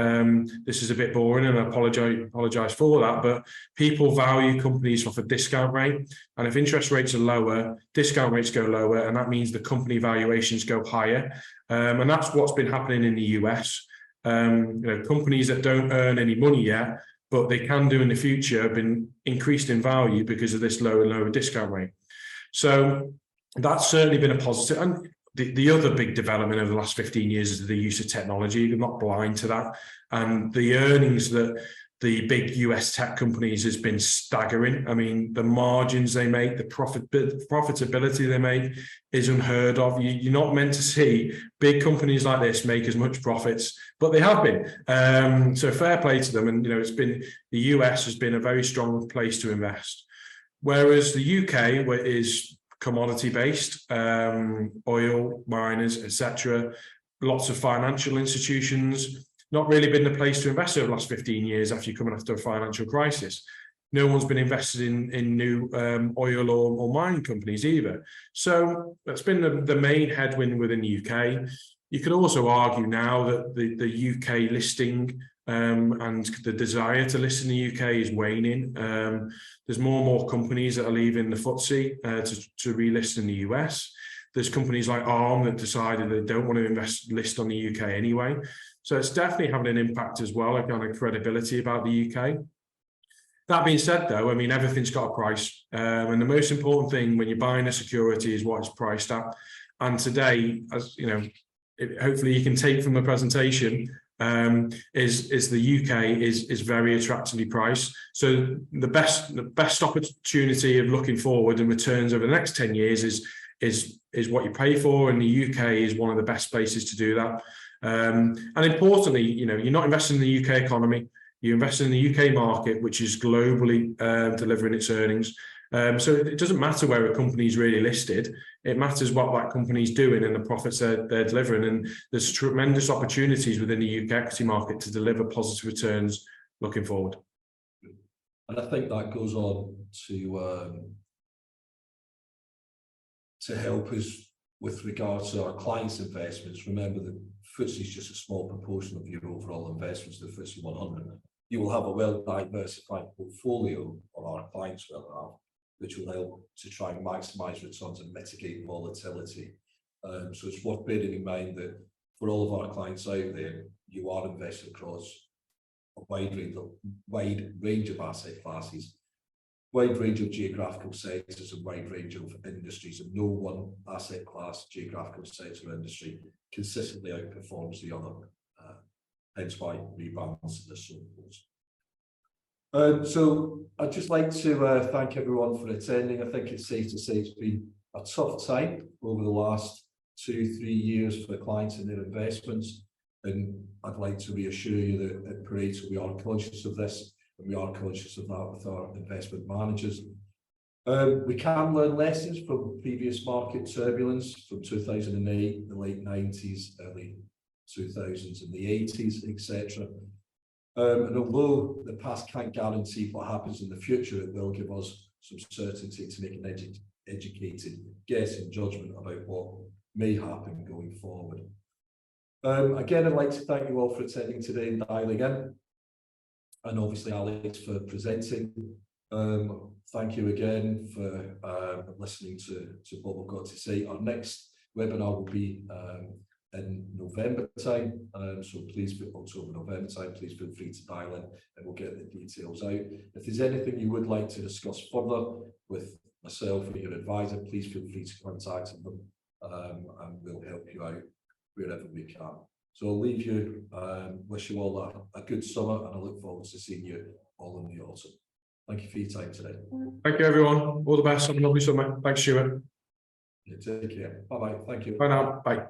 this is a bit boring, and I apologise for that, but people value companies off a discount rate, and if interest rates are lower, discount rates go lower, and that means the company valuations go higher, and that's what's been happening in the US. Companies that don't earn any money yet, but they can do in the future, have been increased in value because of this lower and lower discount rate. So that's certainly been a positive. And the other big development over the last 15 years is the use of technology. I'm not blind to that. And the earnings that the big US tech companies has been staggering. I mean, the margins they make, the profitability they make is unheard of. You're not meant to see big companies like this make as much profits, but they have been. So fair play to them. And, it's been, the US has been a very strong place to invest. Whereas the UK, where it is commodity based, oil, miners, etc., lots of financial institutions, not really been the place to invest over the last 15 years after you're coming after a financial crisis. No one's been invested in new oil or mining companies either. So that's been the main headwind within the UK. You could also argue now that the UK listing and the desire to list in the UK is waning. There's more and more companies that are leaving the FTSE to relist in the US. There's companies like ARM that decided they don't want to list on the UK anyway. So it's definitely having an impact as well, like on a credibility about the UK. That being said, though, I mean, everything's got a price. And the most important thing when you're buying a security is what it's priced at. And today, as you know, hopefully you can take from the presentation, is the UK is very attractively priced. So the best opportunity of looking forward and returns over the next 10 years is what you pay for, and the UK is one of the best places to do that. And importantly, you're not investing in the UK economy, you're investing in the UK market, which is globally delivering its earnings. So it doesn't matter where a company is really listed, it matters what that company is doing and the profits they're delivering. And there's tremendous opportunities within the UK equity market to deliver positive returns looking forward. And I think that goes on to help us with regards to our clients' investments. Remember, the FTSE is just a small proportion of your overall investments, the FTSE 100. You will have a well-diversified portfolio, or our clients will have, which will help to try and maximise returns and mitigate volatility. So it's worth bearing in mind that for all of our clients out there, you are investing across a wide range of asset classes, wide range of geographical sectors, and wide range of industries, and no one asset class, geographical sector, or industry consistently outperforms the other. Hence why rebalancing is so important. So I'd just like to thank everyone for attending. I think it's safe to say it's been a tough time over the last 2-3 years for the clients and their investments, and I'd like to reassure you that at Pareto we are conscious of this, and we are conscious of that with our investment managers. We can learn lessons from previous market turbulence from 2008, the late 90s, early 2000s and the 80s, etc. And although the past can't guarantee what happens in the future, it will give us some certainty to make an educated guess and judgment about what may happen going forward. Again, I'd like to thank you all for attending today and dialing in, and obviously Alex for presenting. Thank you again for listening to what we've got to say. Our next webinar will be in November time, so please, October, November time, please feel free to dial in and we'll get the details out. If there's anything you would like to discuss further with myself or your advisor, please feel free to contact them, and we'll help you out wherever we can. So I'll leave you, wish you all a good summer, and I look forward to seeing you all in the autumn. Thank you for your time today. Thank you, everyone. All the best. Have a lovely summer. Thanks, Stuart. Yeah, take care. Bye-bye. Thank you. Bye now. Bye.